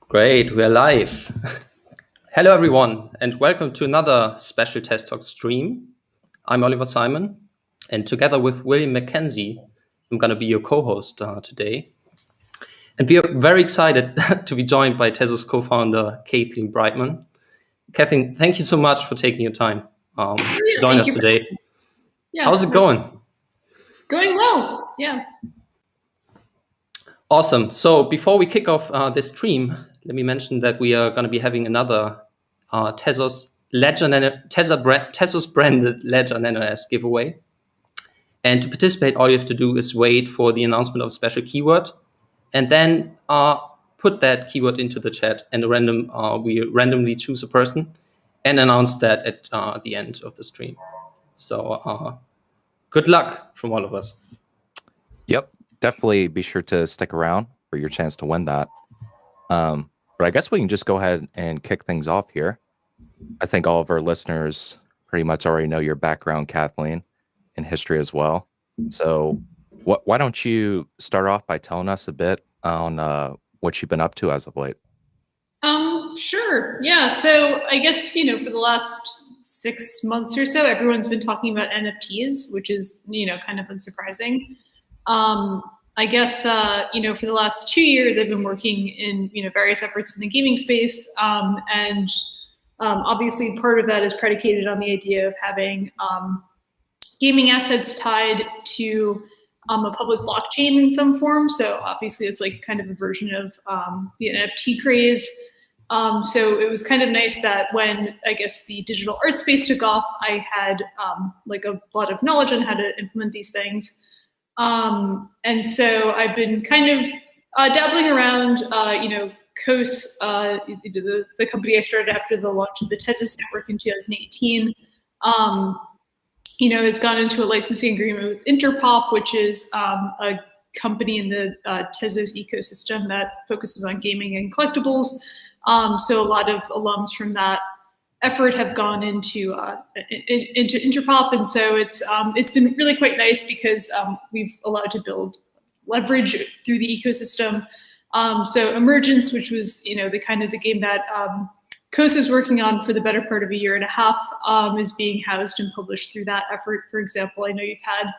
Great, we're live. Hello, everyone, and welcome to another special Test Talk stream. I'm Oliver Simon, and together with William Mackenzie, I'm going to be your co-host today. And we are very excited to be joined by Tezos co-founder Kathleen Brightman. Kathleen, thank you so much for taking your time to join us today. How's it going? Going well, yeah. Awesome. So before we kick off this stream, let me mention that we are going to be having another Tezos branded Ledger Nano S giveaway. And to participate, all you have to do is wait for the announcement of a special keyword, and then put that keyword into the chat. And we randomly choose a person and announce that at the end of the stream. So good luck from all of us. Yep. Definitely be sure to stick around for your chance to win that. But I guess we can just go ahead and kick things off here. I think all of our listeners pretty much already know your background, Kathleen, and history as well. So why don't you start off by telling us a bit on what you've been up to as of late? Sure. Yeah. So I guess, for the last 6 months or so, everyone's been talking about NFTs, which is, kind of unsurprising. I guess, for the last 2 years, I've been working in, various efforts in the gaming space. And obviously part of that is predicated on the idea of having gaming assets tied to a public blockchain in some form. So obviously it's like kind of a version of the NFT craze. So it was kind of nice that when, I guess, the digital art space took off, I had like a lot of knowledge on how to implement these things. And so I've been kind of dabbling around, Kos, the company I started after the launch of the Tezos network in 2018, has gone into a licensing agreement with Interpop, which is a company in the Tezos ecosystem that focuses on gaming and collectibles. So a lot of alums from that effort have gone into Interpop, and so it's been really quite nice because we've allowed to build leverage through the ecosystem. So Emergence, which was the game that Kos is working on for the better part of a year and a half, is being housed and published through that effort. For example, I know you've had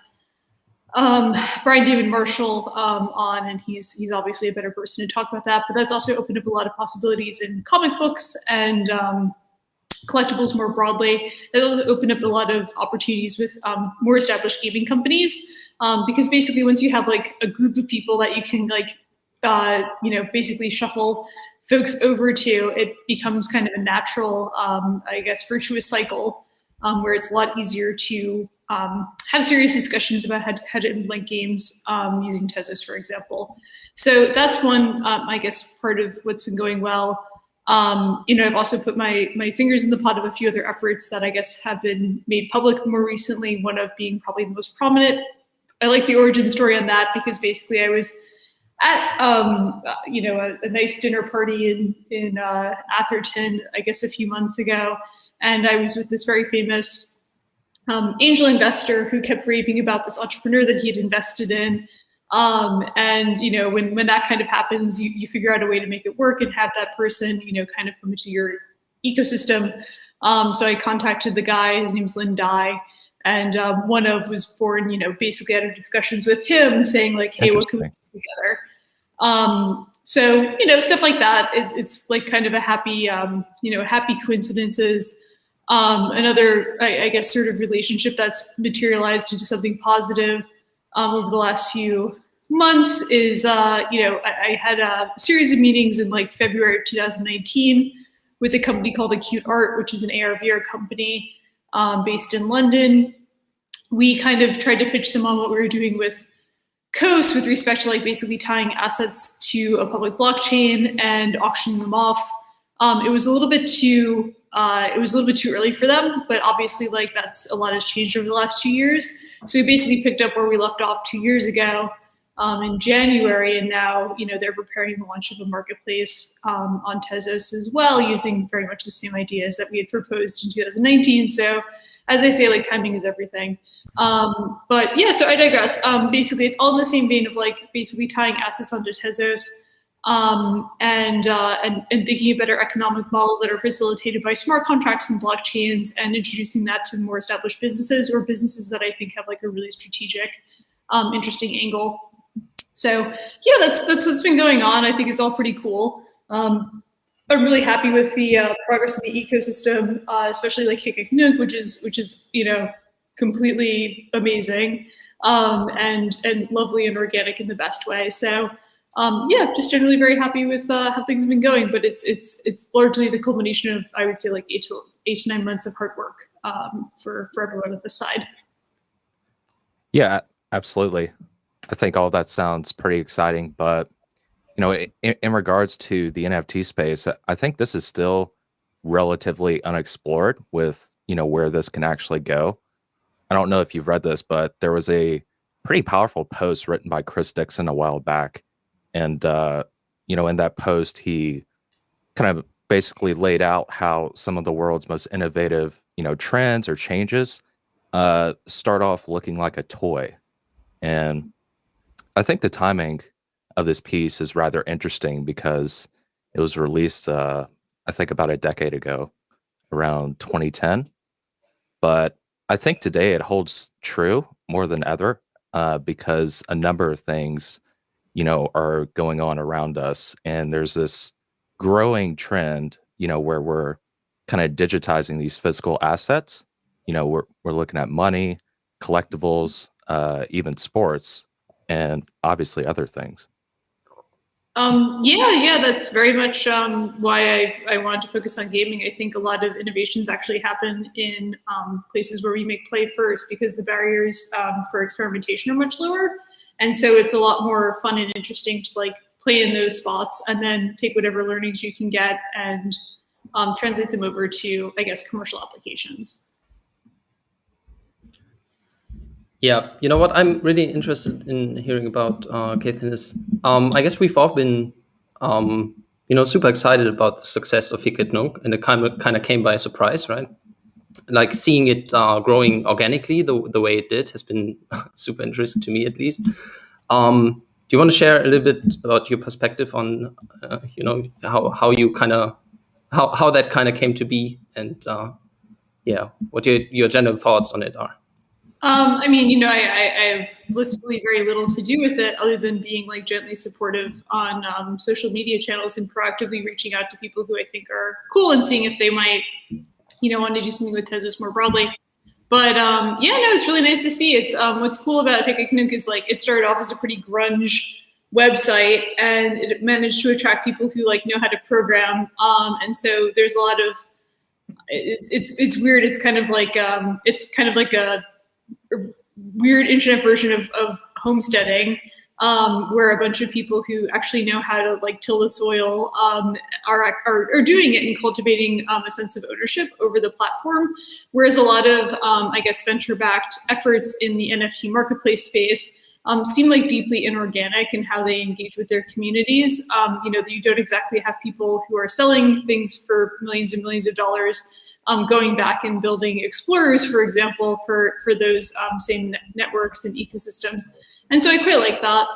Brian David Marshall on, and he's obviously a better person to talk about that. But that's also opened up a lot of possibilities in comic books and collectibles more broadly. It also opened up a lot of opportunities with more established gaming companies, because basically once you have like a group of people that you can basically shuffle folks over to, it becomes kind of a natural, virtuous cycle where it's a lot easier to have serious discussions about how to implement games using Tezos, for example. So that's one, part of what's been going well. I've also put my fingers in the pot of a few other efforts that I guess have been made public more recently, one of being probably the most prominent. I like the origin story on that because basically I was at, a nice dinner party in Atherton, I guess a few months ago. And I was with this very famous angel investor who kept raving about this entrepreneur that he had invested in. And when that kind of happens, you figure out a way to make it work and have that person, kind of come into your ecosystem. So I contacted the guy, his name's Lynn Dye, and was born, basically out of discussions with him saying like, hey, what can we do together? So, stuff like that. It's like kind of a happy, happy coincidences. Another, I guess, sort of relationship that's materialized into something positive over the last few months is, I had a series of meetings in like February of 2019 with a company called Acute Art, which is an AR/VR company based in London. We kind of tried to pitch them on what we were doing with Kos with respect to like basically tying assets to a public blockchain and auctioning them off. It was a little bit too early for them, but obviously like a lot has changed over the last 2 years. So we basically picked up where we left off 2 years ago in January, and now they're preparing the launch of a marketplace on Tezos as well, using very much the same ideas that we had proposed in 2019. So as I say, like timing is everything. But yeah, so I digress. Basically, it's all in the same vein of like basically tying assets onto Tezos and thinking of better economic models that are facilitated by smart contracts and blockchains, and introducing that to more established businesses or businesses that I think have like a really strategic, interesting angle. So yeah, that's what's been going on. I think it's all pretty cool. I'm really happy with the progress in the ecosystem, especially like Hikik, which is completely amazing, and lovely and organic in the best way. So yeah, just generally very happy with how things have been going. But it's largely the culmination of, I would say, like 8 to 9 months of hard work for everyone at this side. Yeah, absolutely. I think all that sounds pretty exciting, but in regards to the NFT space, I think this is still relatively unexplored with where this can actually go. I don't know if you've read this, but there was a pretty powerful post written by Chris Dixon a while back, and in that post he kind of basically laid out how some of the world's most innovative trends or changes start off looking like a toy. And I think the timing of this piece is rather interesting because it was released, I think, about a decade ago, around 2010. But I think today it holds true more than ever because a number of things, are going on around us. And there's this growing trend, where we're kind of digitizing these physical assets. We're looking at money, collectibles, even sports, and obviously other things. Yeah, that's very much why I wanted to focus on gaming. I think a lot of innovations actually happen in places where we make play first, because the barriers for experimentation are much lower. And so it's a lot more fun and interesting to like play in those spots and then take whatever learnings you can get and translate them over to, I guess, commercial applications. Yeah, you know what I'm really interested in hearing about, Kathleen, is I guess we've all been super excited about the success of Hikit Nunk, and it kind of came by surprise, right? Like seeing it growing organically the way it did has been super interesting to me, at least. Do you want to share a little bit about your perspective on how you how that kind of came to be, and what your general thoughts on it are? I mean, I have blissfully very little to do with it other than being like gently supportive on social media channels and proactively reaching out to people who I think are cool and seeing if they might, want to do something with Tezos more broadly. But it's really nice to see. It's what's cool about Hikik is like it started off as a pretty grunge website, and it managed to attract people who like know how to program. And so there's a lot of it's weird. It's kind of like a weird internet version of homesteading, where a bunch of people who actually know how to like till the soil are doing it and cultivating a sense of ownership over the platform. Whereas a lot of, I guess, venture-backed efforts in the NFT marketplace space seem like deeply inorganic in how they engage with their communities. You don't exactly have people who are selling things for millions and millions of dollars going back and building explorers, for example, for those same networks and ecosystems. And so I quite like that.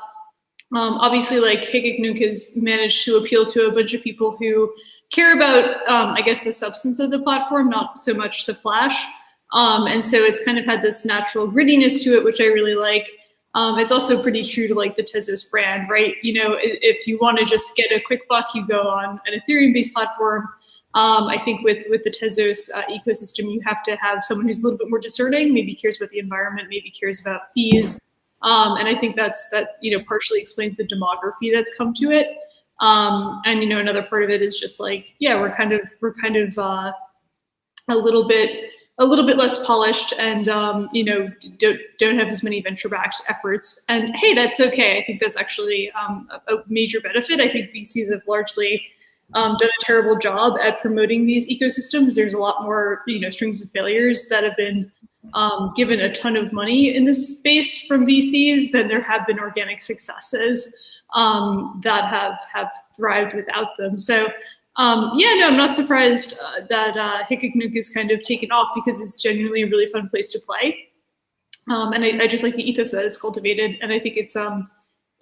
Obviously, like Hikik has managed to appeal to a bunch of people who care about, I guess, the substance of the platform, not so much the flash. And so it's kind of had this natural grittiness to it, which I really like. It's also pretty true to like the Tezos brand, right? If you want to just get a quick buck, you go on an Ethereum-based platform. I think with the Tezos ecosystem, you have to have someone who's a little bit more discerning, maybe cares about the environment, maybe cares about fees. And I think that partially explains the demography that's come to it. And another part of it is just like, yeah, we're kind of a little bit less polished, and don't have as many venture-backed efforts. And hey, that's okay. I think that's actually a major benefit. I think VCs have largely done a terrible job at promoting these ecosystems. There's a lot more strings of failures that have been given a ton of money in this space from VCs than there have been organic successes that have thrived without them. So I'm not surprised that Hikik is kind of taken off, because it's genuinely a really fun place to play. And I just like the ethos that it's cultivated, and I think it's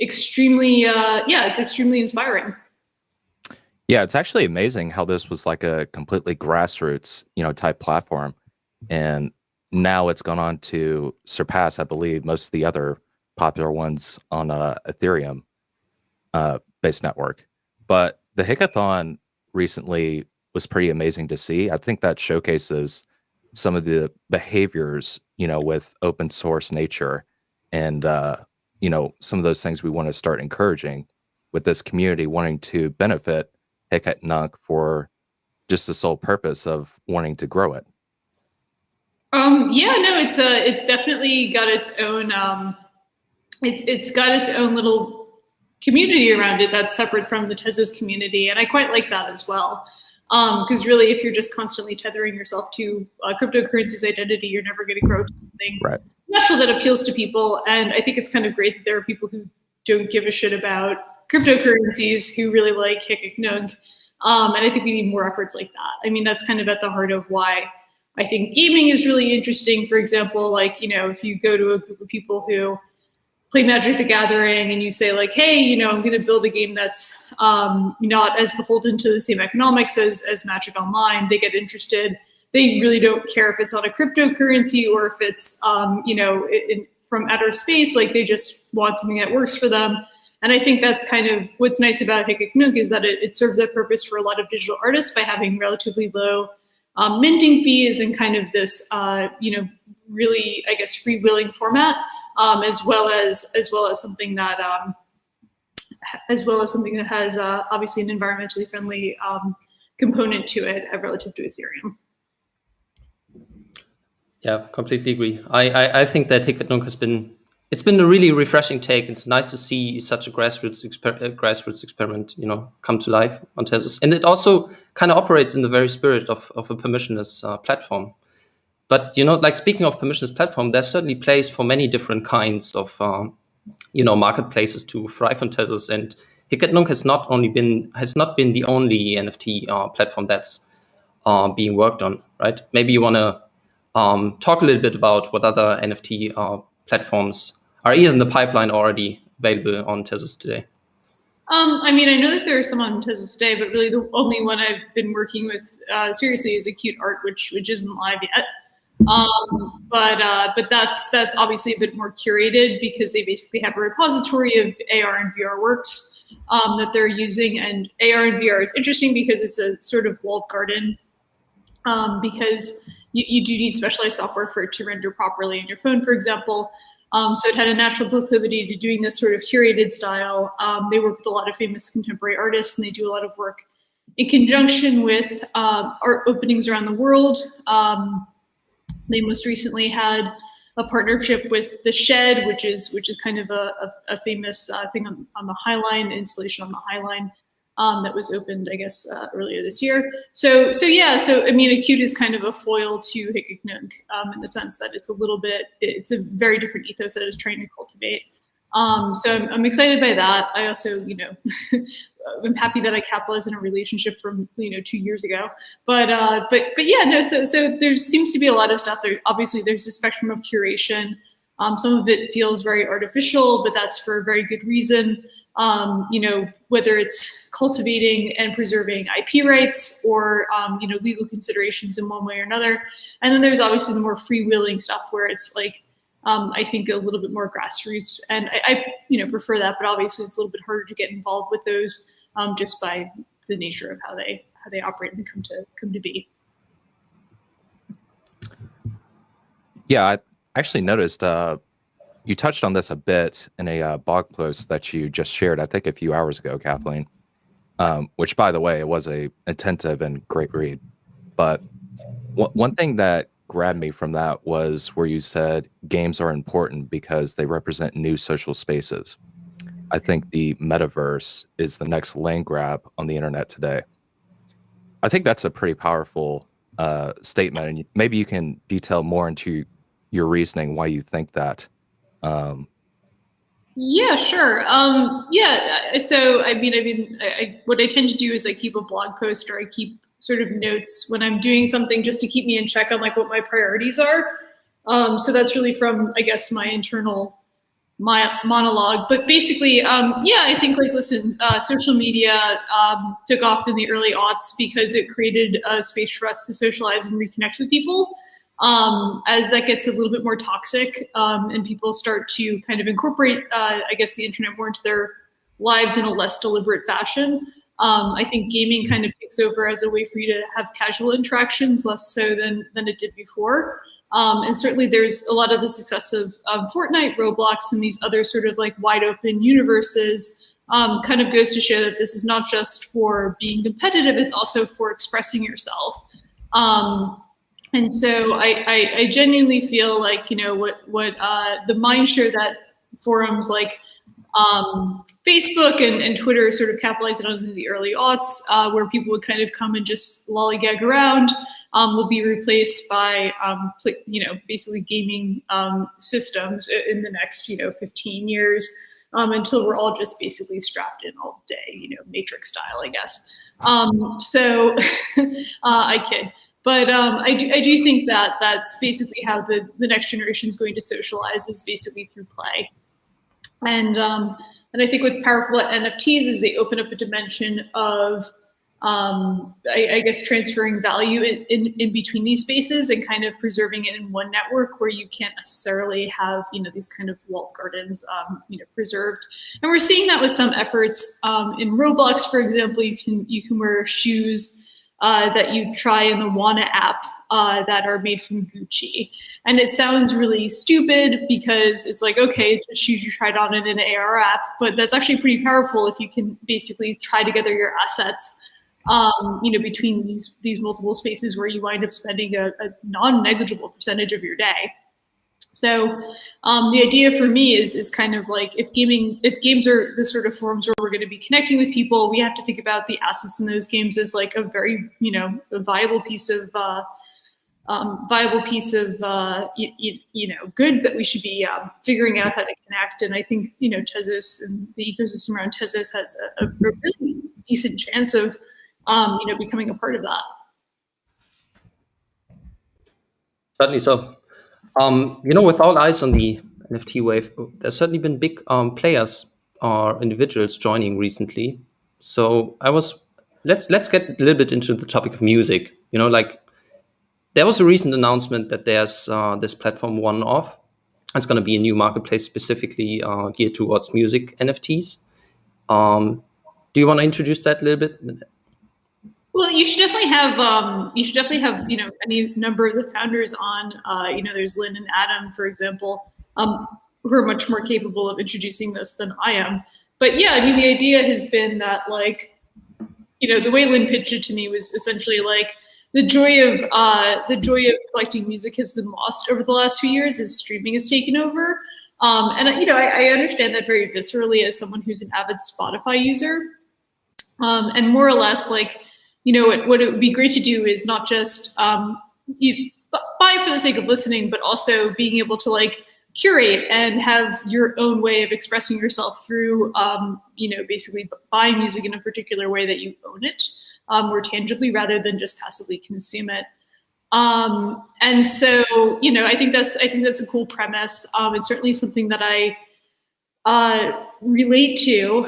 extremely, it's extremely inspiring. Yeah, it's actually amazing how this was like a completely grassroots, type platform. And now it's gone on to surpass, I believe, most of the other popular ones on Ethereum based network. But the hackathon recently was pretty amazing to see. I think that showcases some of the behaviors, with open source nature and, some of those things we want to start encouraging with this community wanting to benefit Hackathon for just the sole purpose of wanting to grow it. It's definitely got its own, it's got its own little community around it that's separate from the Tezos community. And I quite like that as well. Because really, if you're just constantly tethering yourself to cryptocurrency's identity, you're never going to grow to something special that appeals to people. And I think it's kind of great that there are people who don't give a shit about cryptocurrencies who really like Hackathon. And I think we need more efforts like that. I mean, that's kind of at the heart of why I think gaming is really interesting. For example, like, if you go to a group of people who play Magic the Gathering and you say like, hey, I'm going to build a game that's not as beholden to the same economics as Magic Online, they get interested. They really don't care if it's on a cryptocurrency or if it's, from outer space. Like, they just want something that works for them. And I think that's kind of what's nice about Hackathon is that it serves that purpose for a lot of digital artists by having relatively low minting fees and kind of this, really, I guess, freewheeling format, as well as something that has obviously an environmentally friendly component to it relative to Ethereum. Yeah, completely agree. I think that Hackathon it's been a really refreshing take. It's nice to see such a grassroots experiment, come to life on Tezos. And it also kind of operates in the very spirit of a permissionless platform. But, like, speaking of permissionless platform, there's certainly place for many different kinds of, marketplaces to thrive on Tezos. And Hackathon has not been the only NFT platform that's being worked on, right? Maybe you want to talk a little bit about what other NFT platforms are either in the pipeline or already available on Tezos today. I know that there are some on Tezos today, but really the only one I've been working with seriously is Acute Art, which isn't live yet. But that's obviously a bit more curated because they basically have a repository of AR and VR works that they're using. And AR and VR is interesting because it's a sort of walled garden, because you do need specialized software for it to render properly in your phone, for example. So it had a natural proclivity to doing this sort of curated style. They work with a lot of famous contemporary artists, and they do a lot of work in conjunction with art openings around the world. They most recently had a partnership with The Shed, which is kind of a famous thing on the Highline, installation on the Highline, that was opened, I guess, earlier this year. So Acute is kind of a foil to Hackathon in the sense that it's a very different ethos that it's trying to cultivate. So I'm excited by that. I also, I'm happy that I capitalized in a relationship from 2 years ago. But yeah, no. So there seems to be a lot of stuff there. Obviously, there's a spectrum of curation. Some of it feels very artificial, but that's for a very good reason. Whether it's cultivating and preserving IP rights or, legal considerations in one way or another. And then there's obviously the more freewheeling stuff where it's like, I think a little bit more grassroots, and I prefer that, but obviously it's a little bit harder to get involved with those just by the nature of how they operate and come to be. Yeah, I actually noticed you touched on this a bit in a blog post that you just shared, I think a few hours ago, Kathleen, which, by the way, it was a attentive and great read. But one thing that grabbed me from that was where you said games are important because they represent new social spaces. I think the metaverse is the next land grab on the internet today. I think that's a pretty powerful statement, and maybe you can detail more into your reasoning why you think that. Yeah, sure. So what I tend to do is I keep a blog post or I keep sort of notes when I'm doing something just to keep me in check on like what my priorities are. So that's really from, I guess, my internal monologue, but basically, yeah, I think like, listen, social media took off in the early aughts because it created a space for us to socialize and reconnect with people. As that gets a little bit more toxic, and people start to kind of incorporate, I guess, the internet more into their lives in a less deliberate fashion. I think gaming kind of takes over as a way for you to have casual interactions, less so than it did before. And certainly there's a lot of the success of Fortnite, Roblox, and these other sort of like wide open universes kind of goes to show that this is not just for being competitive, it's also for expressing yourself. And so I genuinely feel like, you know, what the mind share that forums like Facebook and Twitter sort of capitalized on in the early aughts, where people would kind of come and just lollygag around, will be replaced by, you know, basically gaming systems in the next, you know, 15 years, until we're all just basically strapped in all day, you know, Matrix style, I guess. So I kid. But I do think that that's basically how the next generation is going to socialize, is basically through play. And I think what's powerful at NFTs is they open up a dimension of, I guess, transferring value in between these spaces and kind of preserving it in one network where you can't necessarily have, you know, these kind of walled gardens, you know, preserved. And we're seeing that with some efforts in Roblox, for example. You can wear shoes that you try in the Wana app that are made from Gucci. And it sounds really stupid because it's like, okay, it's just shoes you tried on in an AR app, but that's actually pretty powerful if you can basically tie together your assets, you know, between these multiple spaces where you wind up spending a non-negligible percentage of your day. So the idea for me is kind of like, if games are the sort of forums where we're going to be connecting with people, we have to think about the assets in those games as like a very, you know, a viable piece of you know, goods that we should be figuring out how to connect. And I think, you know, Tezos and the ecosystem around Tezos has a really decent chance of, you know, becoming a part of that. Certainly so. You know, with all eyes on the NFT wave, there's certainly been big players or individuals joining recently. So let's get a little bit into the topic of music. You know, like, there was a recent announcement that there's this platform One-Off. It's going to be a new marketplace specifically geared towards music NFTs. Do you want to introduce that a little bit? Well, you should definitely have, you know, any number of the founders on. You know, there's Lynn and Adam, for example, who are much more capable of introducing this than I am. But yeah, I mean, the idea has been that, like, you know, the way Lynn pitched it to me was essentially like, the joy of collecting music has been lost over the last few years as streaming has taken over. And you know, I understand that very viscerally as someone who's an avid Spotify user. And more or less, like, you know, what it would be great to do is not just you buy for the sake of listening, but also being able to like curate and have your own way of expressing yourself through, you know, basically buying music in a particular way that you own it more tangibly rather than just passively consume it. And so, you know, I think that's a cool premise. It's certainly something that I relate to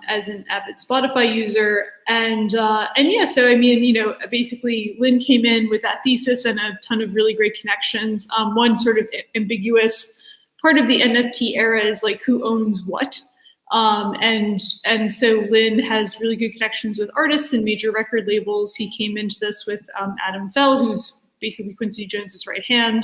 as an avid Spotify user. And yeah, so I mean, you know, basically Lynn came in with that thesis and a ton of really great connections. One sort of ambiguous part of the NFT era is like, who owns what? And so Lynn has really good connections with artists and major record labels. He came into this with Adam Fell, who's basically Quincy Jones's right hand.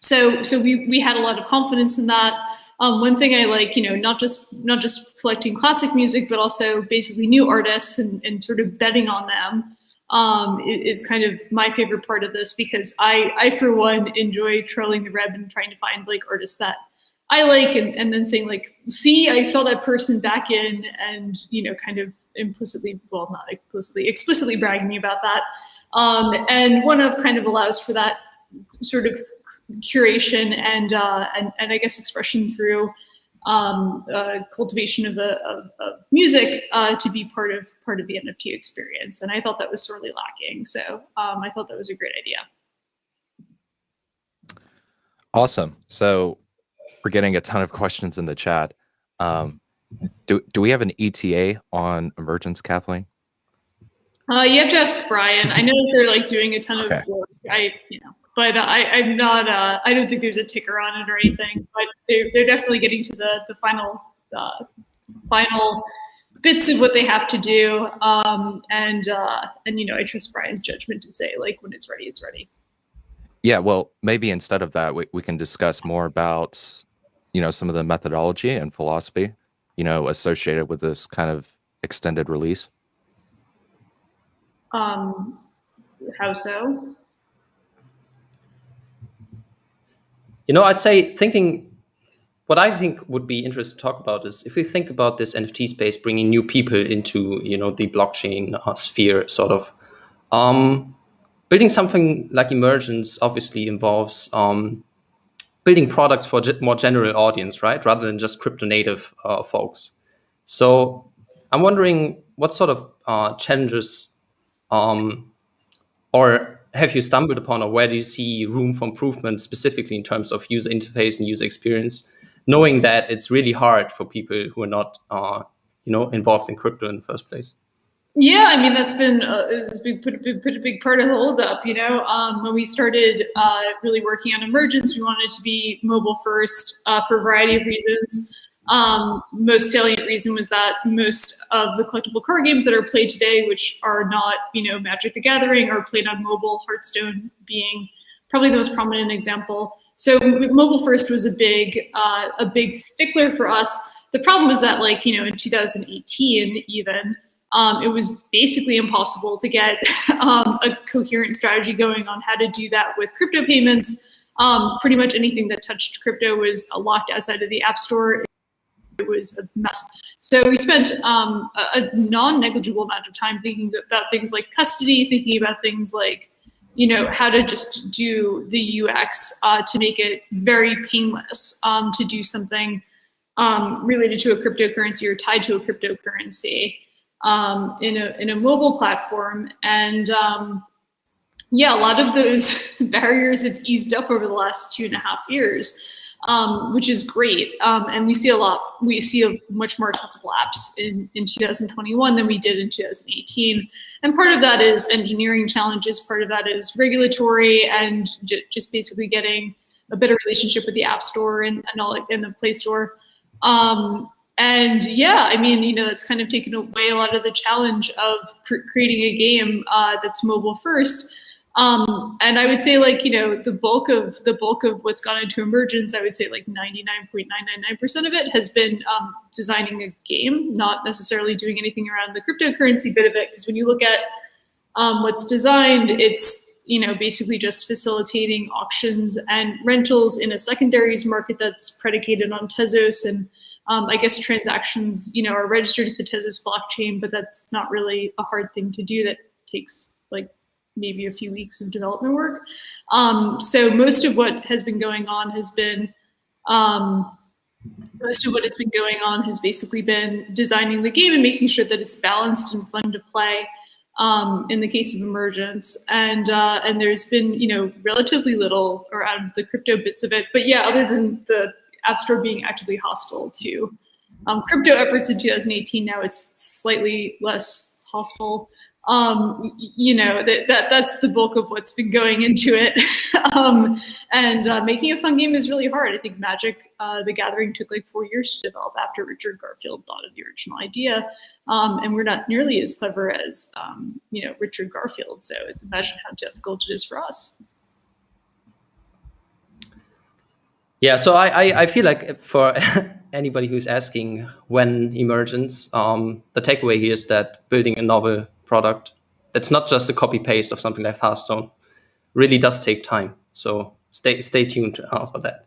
So we had a lot of confidence in that. One thing I like, you know, not just collecting classic music, but also basically new artists and sort of betting on them is kind of my favorite part of this, because I for one enjoy trolling the web and trying to find like artists that I like and then saying like, see, I saw that person back in, and, you know, kind of implicitly, well, not implicitly, explicitly bragging about that. And One-Off kind of allows for that sort of curation and I guess expression through cultivation of music to be part of the NFT experience. And I thought that was sorely lacking. So I thought that was a great idea. Awesome. So we're getting a ton of questions in the chat. Do we have an ETA on emergence, Kathleen? You have to ask Brian. I know that they're like doing a ton of work. But I'm not. I don't think there's a ticker on it or anything. But they're definitely getting to the final bits of what they have to do. And I trust Brian's judgment to say like when it's ready, it's ready. Yeah. Well, maybe instead of that, we can discuss more about some of the methodology and philosophy associated with this kind of extended release. How so? I'd say what I think would be interesting to talk about is if we think about this NFT space bringing new people into, the blockchain sphere, sort of. Building something like Emergence obviously involves building products for more general audience, right? Rather than just crypto native folks. So I'm wondering what sort of challenges or have you stumbled upon, or where do you see room for improvement specifically in terms of user interface and user experience, knowing that it's really hard for people who are not, involved in crypto in the first place? Yeah, I mean, that's been put a big part of the holdup. When we started really working on Emergence, we wanted to be mobile first for a variety of reasons. Most salient reason was that most of the collectible card games that are played today, which are not, Magic the Gathering, are played on mobile, Hearthstone being probably the most prominent example. So mobile first was a big stickler for us. The problem was that, like, in 2018 even, it was basically impossible to get a coherent strategy going on how to do that with crypto payments. Pretty much anything that touched crypto was locked outside of the App Store. It was a mess. So we spent a non-negligible amount of time thinking about things like custody, thinking about things like, how to just do the UX to make it very painless to do something related to a cryptocurrency or tied to a cryptocurrency in a mobile platform. And yeah, a lot of those barriers have eased up over the last 2.5 years. Which is great. And we see much more accessible apps in 2021 than we did in 2018. And part of that is engineering challenges, part of that is regulatory, and just basically getting a better relationship with the App Store and all, in the Play Store. And yeah, I mean, that's kind of taken away a lot of the challenge of creating a game that's mobile first. And I would say, like, the bulk of what's gone into Emergence, I would say like 99.999% of it has been designing a game, not necessarily doing anything around the cryptocurrency bit of it. Because when you look at what's designed, it's basically just facilitating auctions and rentals in a secondaries market that's predicated on Tezos, and I guess transactions are registered to the Tezos blockchain, but that's not really a hard thing to do. That takes like maybe a few weeks of development work. So most of what has been going on has been basically been designing the game and making sure that it's balanced and fun to play. In the case of Emergence, and there's been relatively little around the crypto bits of it. But yeah, other than the App Store being actively hostile to crypto efforts in 2018, now it's slightly less hostile. That's the bulk of what's been going into it. And making a fun game is really hard. I think Magic the Gathering took like 4 years to develop after Richard Garfield thought of the original idea. And we're not nearly as clever as Richard Garfield. So imagine how difficult it is for us. Yeah, so I feel like for anybody who's asking when Emergence, the takeaway here is that building a novel product that's not just a copy paste of something like Hearthstone really does take time. So stay tuned for that.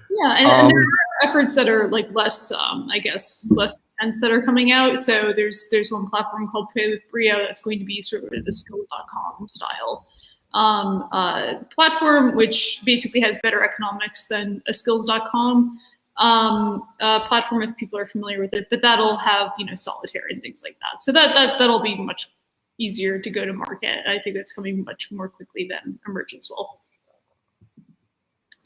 Yeah, and there are efforts that are like less intense that are coming out. So there's one platform called Play with Brio that's going to be sort of a skills.com style platform, which basically has better economics than a skills.com platform, if people are familiar with it. But that'll have solitaire and things like that. So that'll be much easier to go to market. I think that's coming much more quickly than Emergence will.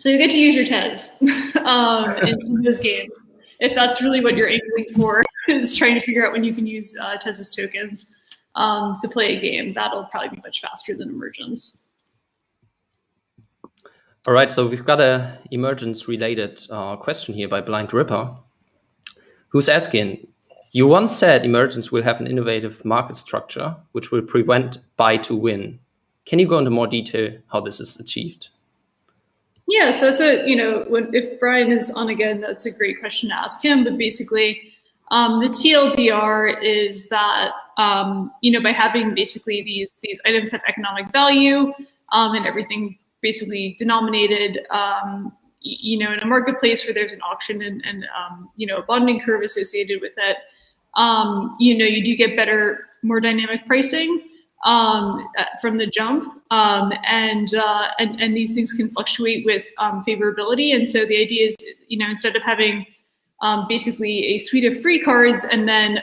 So you get to use your Tez in those games, if that's really what you're aiming for, is trying to figure out when you can use Tezos tokens to play a game. That'll probably be much faster than Emergence. All right, so we've got a emergence-related question here by Blind Ripper, who's asking, you once said Emergence will have an innovative market structure which will prevent buy to win. Can you go into more detail how this is achieved? Yeah, so that's if Brian is on again, that's a great question to ask him. But basically, the TLDR is that by having basically these items have economic value and everything basically denominated, in a marketplace where there's an auction and a bonding curve associated with it, you do get better, more dynamic pricing from the jump, and these things can fluctuate with favorability. And so the idea is, instead of having basically a suite of free cards and then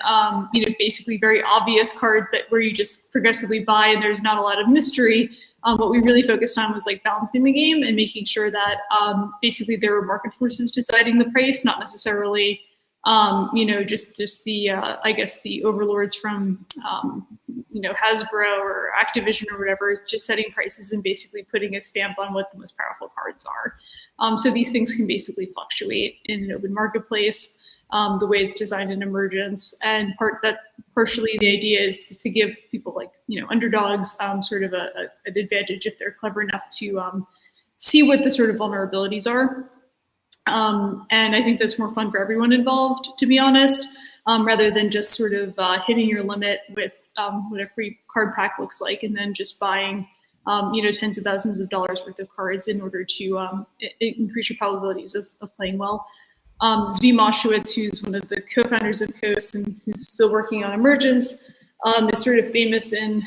basically very obvious cards where you just progressively buy and there's not a lot of mystery, what we really focused on was like balancing the game and making sure that basically there were market forces deciding the price, not necessarily just the I guess the overlords from Hasbro or Activision or whatever, is just setting prices and basically putting a stamp on what the most powerful cards are. So these things can basically fluctuate in an open marketplace, the way it's designed in Emergence, and partially the idea is to give people like underdogs sort of an advantage if they're clever enough to see what the sort of vulnerabilities are. And I think that's more fun for everyone involved, to be honest, rather than just sort of hitting your limit with what a free card pack looks like, and then just buying, tens of thousands of dollars worth of cards in order to increase your probabilities of playing well. Zvi Moshowitz, who's one of the co-founders of Coast and who's still working on Emergence, is sort of famous in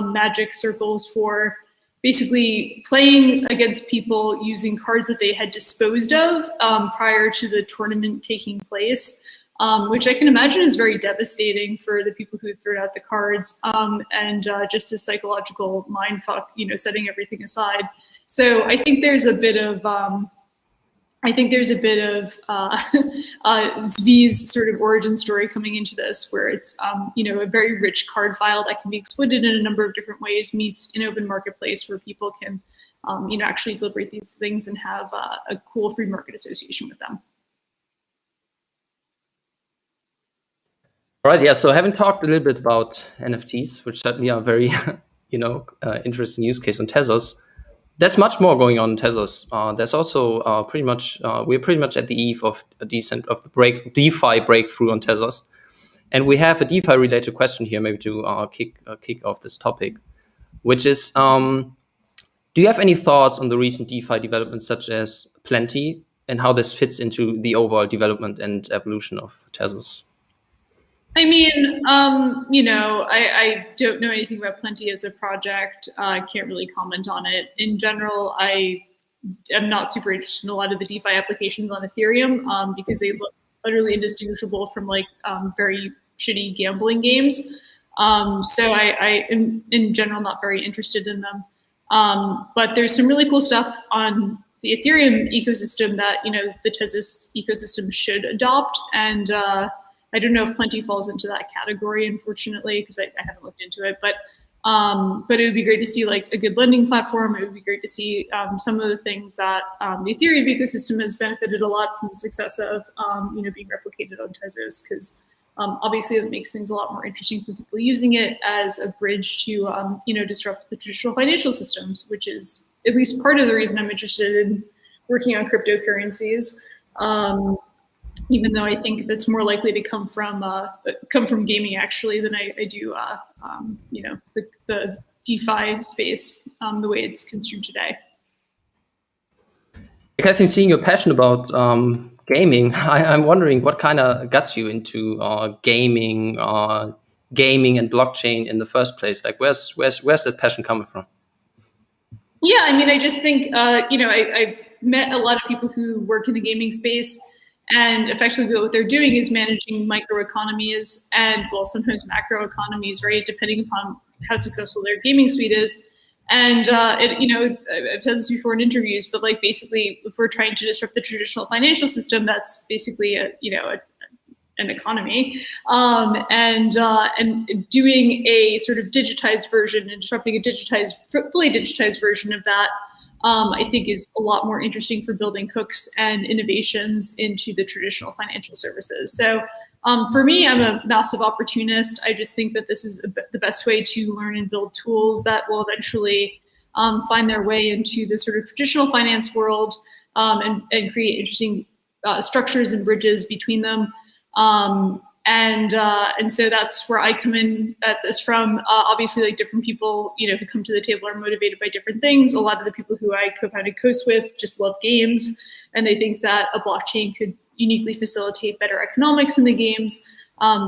Magic circles for basically playing against people using cards that they had disposed of prior to the tournament taking place, which I can imagine is very devastating for the people who have thrown out the cards, and just a psychological mindfuck, setting everything aside. So I think there's a bit of Zvi's sort of origin story coming into this, where it's a very rich card file that can be exploited in a number of different ways, meets an open marketplace where people can actually deliberate these things and have a cool free market association with them. All right, yeah. So having talked a little bit about NFTs, which certainly are very interesting use case on Tezos, there's much more going on in Tezos. There's also we're pretty much at the eve of the DeFi breakthrough on Tezos, and we have a DeFi related question here, maybe to kick off this topic, which is, do you have any thoughts on the recent DeFi developments such as Plenty and how this fits into the overall development and evolution of Tezos? I mean, I don't know anything about Plenty as a project. I can't really comment on it. In general, I am not super interested in a lot of the DeFi applications on Ethereum because they look utterly indistinguishable from like very shitty gambling games. So I am, in general, not very interested in them. But there's some really cool stuff on the Ethereum ecosystem that, the Tezos ecosystem should adopt. And I don't know if Plenty falls into that category, unfortunately, because I haven't looked into it. But it would be great to see like a good lending platform. It would be great to see some of the things that the Ethereum ecosystem has benefited a lot from the success of, being replicated on Tezos, because obviously it makes things a lot more interesting for people using it as a bridge to, disrupt the traditional financial systems, which is at least part of the reason I'm interested in working on cryptocurrencies. Even though I think that's more likely to come from gaming actually than I do, the DeFi space, the way it's construed today. Kathleen, seeing your passion about gaming, I'm wondering what kind of got you into gaming and blockchain in the first place. Like, where's that passion coming from? Yeah, I mean, I just think I've met a lot of people who work in the gaming space. And effectively what they're doing is managing microeconomies and, well, sometimes macroeconomies, right, depending upon how successful their gaming suite is. And I've said this before in interviews, but like basically, if we're trying to disrupt the traditional financial system, that's basically an economy, and doing a sort of digitized version and disrupting a fully digitized version of that, I think is a lot more interesting for building hooks and innovations into the traditional financial services. So for me, I'm a massive opportunist. I just think that this is the best way to learn and build tools that will eventually find their way into the sort of traditional finance world, and create interesting structures and bridges between them. And so that's where I come in at this from. Obviously, like different people, who come to the table are motivated by different things. A lot of the people who I co-founded Coast with just love games, and they think that a blockchain could uniquely facilitate better economics in the games.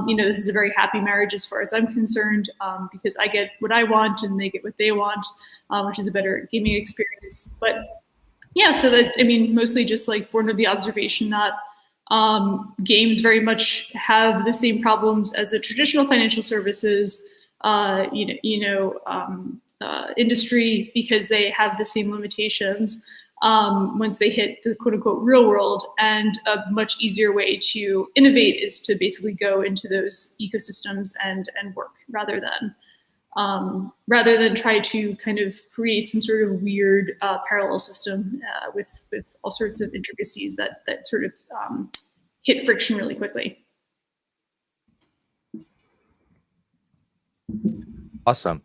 This is a very happy marriage as far as I'm concerned, because I get what I want and they get what they want, which is a better gaming experience. But yeah, so that, mostly just like born of the observation that games very much have the same problems as the traditional financial services, industry, because they have the same limitations once they hit the quote unquote real world. And a much easier way to innovate is to basically go into those ecosystems and work rather than try to kind of create some sort of weird parallel system with all sorts of intricacies that sort of hit friction really quickly. Awesome.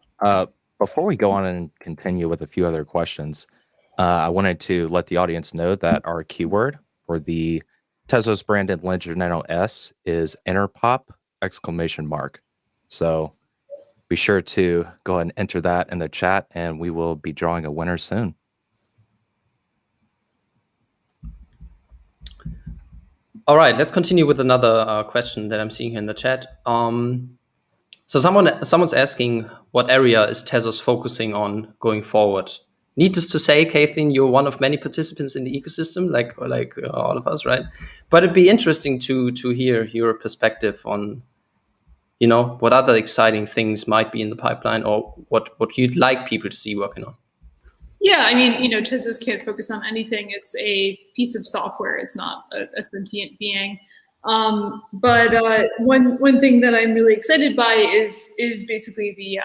Before we go on and continue with a few other questions, I wanted to let the audience know that our keyword for the Tezos branded Ledger Nano S is Interpop ! So be sure to go ahead and enter that in the chat, and we will be drawing a winner soon. All right, let's continue with another question that I'm seeing here in the chat. So someone's asking, what area is Tezos focusing on going forward? Needless to say, Kathleen, you're one of many participants in the ecosystem, like all of us, right? But it'd be interesting to hear your perspective on, what other exciting things might be in the pipeline, or what you'd like people to see working on. Yeah, Tezos can't focus on anything. It's a piece of software. It's not a sentient being. But one thing that I'm really excited by is basically the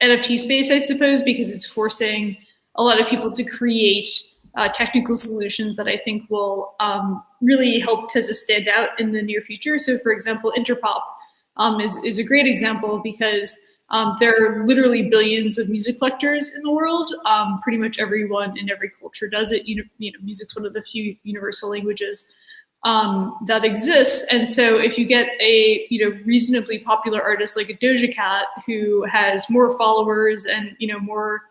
NFT space, I suppose, because it's forcing a lot of people to create technical solutions that I think will really help Tezos stand out in the near future. So, for example, Interpop is a great example, because there are literally billions of music collectors in the world. Pretty much everyone in every culture does it. Music's one of the few universal languages that exists. And so if you get a reasonably popular artist like a Doja Cat, who has more followers and more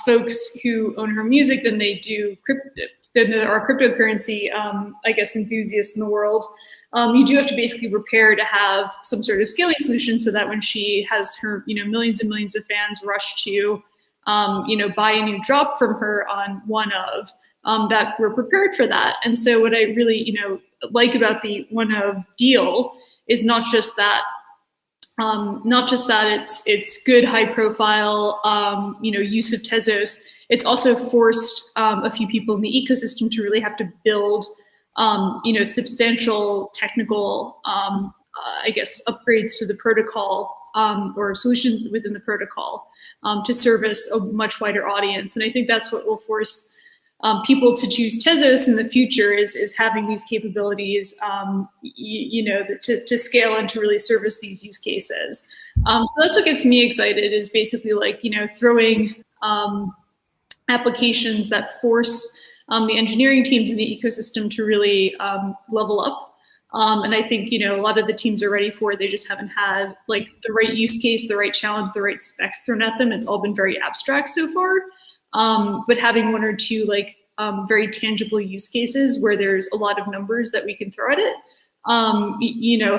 folks who own her music than there are cryptocurrency enthusiasts in the world, you do have to basically prepare to have some sort of scaling solution so that when she has her millions and millions of fans rush to buy a new drop from her on OneOf, that we're prepared for that. And so what I really like about the OneOf deal is not just that it's good, high profile use of Tezos. It's also forced a few people in the ecosystem to really have to build substantial technical upgrades to the protocol, or solutions within the protocol, to service a much wider audience. And I think that's what will force people to choose Tezos in the future, is having these capabilities, to scale and to really service these use cases. So that's what gets me excited, is basically throwing applications that force the engineering teams in the ecosystem to really level up. And I think, a lot of the teams are ready for it. They just haven't had the right use case, the right challenge, the right specs thrown at them. It's all been very abstract so far. But having one or two very tangible use cases where there's a lot of numbers that we can throw at it,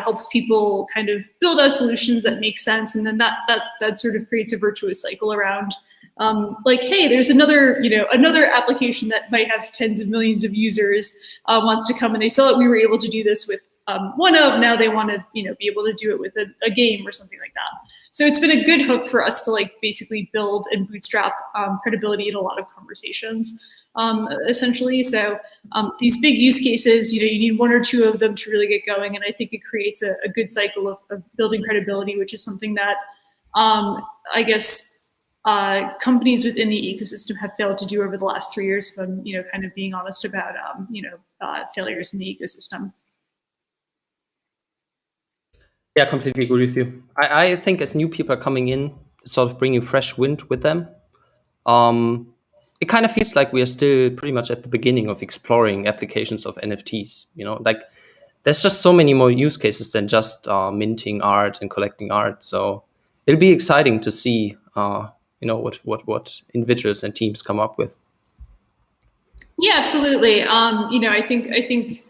helps people kind of build out solutions that make sense. And then that sort of creates a virtuous cycle around hey, there's another application that might have tens of millions of users, wants to come and they saw that we were able to do this with one of. Now they want to, be able to do it with a game or something like that. So it's been a good hook for us to like basically build and bootstrap credibility in a lot of conversations, essentially. So these big use cases, you need one or two of them to really get going, and I think it creates a good cycle of building credibility, which is something that I guess companies within the ecosystem have failed to do over the last 3 years. If I'm, kind of being honest about, failures in the ecosystem. Yeah, I completely agree with you. I think as new people are coming in, sort of bringing fresh wind with them, it kind of feels like we are still pretty much at the beginning of exploring applications of NFTs. Like there's just so many more use cases than just minting art and collecting art. So it'll be exciting to see, what individuals and teams come up with. Yeah, absolutely. I think.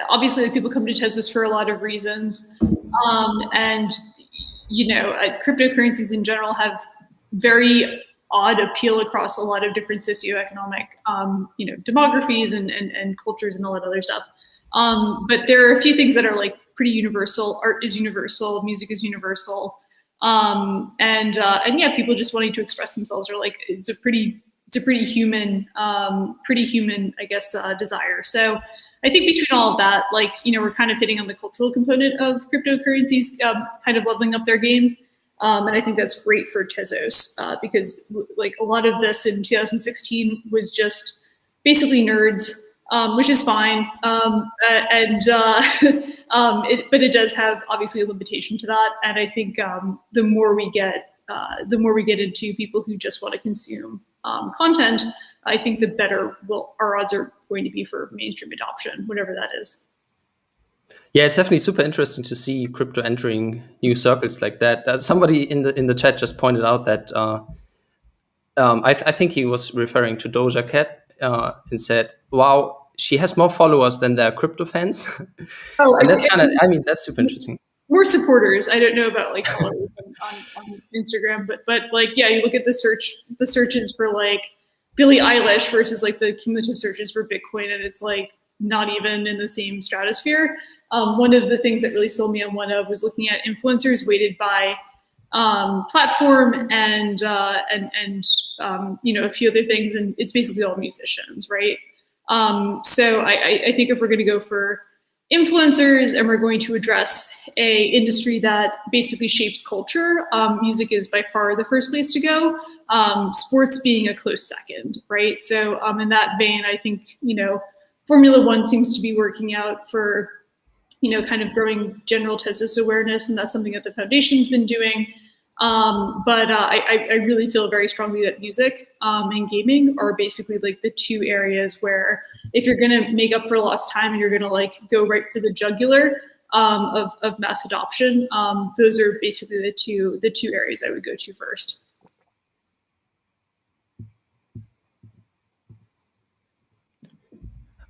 Obviously, people come to Tezos for a lot of reasons, and cryptocurrencies in general have very odd appeal across a lot of different socioeconomic, demographies and cultures and all that other stuff. But there are a few things that are like pretty universal. Art is universal, music is universal, and yeah, people just wanting to express themselves are like it's a pretty human, I guess, desire. So I think between all of that, like, we're kind of hitting on the cultural component of cryptocurrencies, kind of leveling up their game. And I think that's great for Tezos because like a lot of this in 2016 was just basically nerds, which is fine. But it does have obviously a limitation to that. And I think the more we get into people who just want to consume content, I think the better our odds are going to be for mainstream adoption, whatever that is. Yeah, it's definitely super interesting to see crypto entering new circles like that. Somebody in the chat just pointed out that I think he was referring to Doja Cat and said, "Wow, she has more followers than their crypto fans." Oh, and that's that's super interesting. More supporters. I don't know about like followers on Instagram, but like, yeah, you look at the searches for like Billie Eilish versus like the cumulative searches for Bitcoin, and it's like not even in the same stratosphere. One of the things that really sold me on one of was looking at influencers weighted by platform and a few other things, and it's basically all musicians, right? So I think if we're going to go for influencers and we're going to address a industry that basically shapes culture, music is by far the first place to go. Sports being a close second, right? So in that vein, I think, Formula One seems to be working out for, kind of growing general Tezos awareness, and that's something that the foundation's been doing. But I really feel very strongly that music and gaming are basically like the two areas where if you're going to make up for lost time and you're going to like go right for the jugular of mass adoption, those are basically the two areas I would go to first.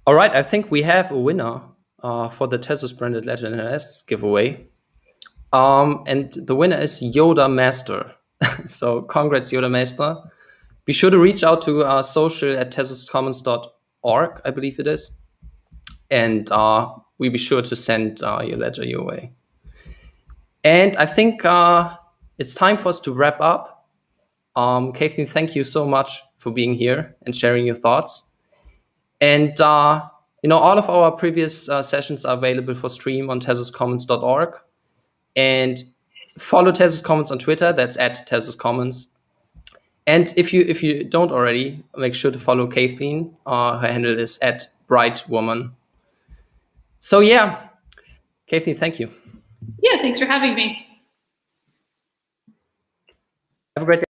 All right, I think we have a winner for the Tezos branded Legend NS giveaway. And the winner is Yoda Master. So congrats, Yoda Master. Be sure to reach out to social at tezoscommons.org, I believe it is. And we'll be sure to send your ledger your way. And I think it's time for us to wrap up. Kathleen, thank you so much for being here and sharing your thoughts. And all of our previous sessions are available for stream on tezoscommons.org. And follow Tezos Commons on Twitter. That's at Tezos Commons. And if you don't already, make sure to follow Kathleen. Her handle is at brightwoman. So yeah, Kathleen, thank you. Yeah, thanks for having me. Have a great day.